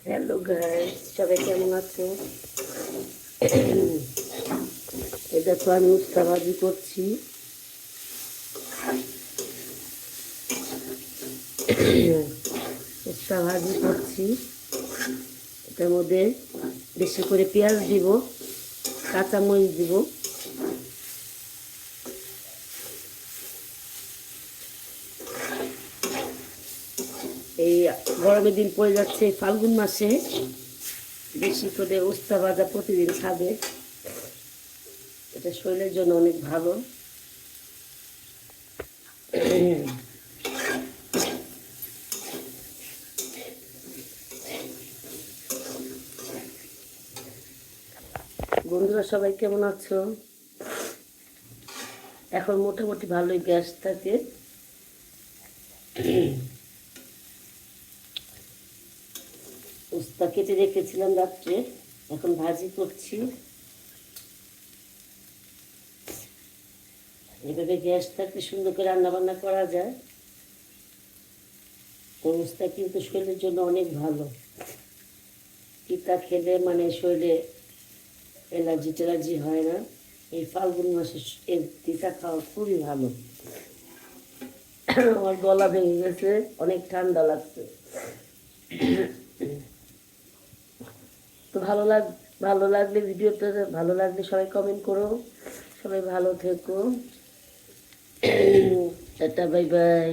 Hello guys, সবাই কেমন আছো? এটা তো আমি উস্তা ভাজি করছি। উস্তা ভাজি করছি, এটার মধ্যে বেশি করে পেঁয়াজ দিব, কাঁচামরিচ দিব। এই গরমের দিন পড়ে যাচ্ছে, ফাল্গুন মাসে বেশি করে উস্তা ভাজা প্রতিদিন খাবে, এটা শরীরের জন্য অনেক ভালো। বন্ধুরা সবাই কেমন আছো? এখন মোটামুটি ভালোই গ্যাস থাকে। উস্তা কেটে রেখেছিলাম রাত্রে, এখন ভাজি করছি। এভাবে গ্যাস থাকলে সুন্দর করে রান্না বান্না করা যায়। তো উস্তা কিন্তু শরীরের জন্য অনেক ভালো। তিতা খেলে মানে শরীরে অ্যালার্জি ট্যালার্জি হয় না। এই ফাল্গুন মাসে এই তিতা খাওয়া খুবই ভালো। আমার গলা ভেঙে গেছে, অনেক ঠান্ডা লাগছে। তো ভালো লাগলে ভিডিওটা ভালো লাগলে সবাই কমেন্ট করো। সবাই ভালো থেকো। Tata, bye bye.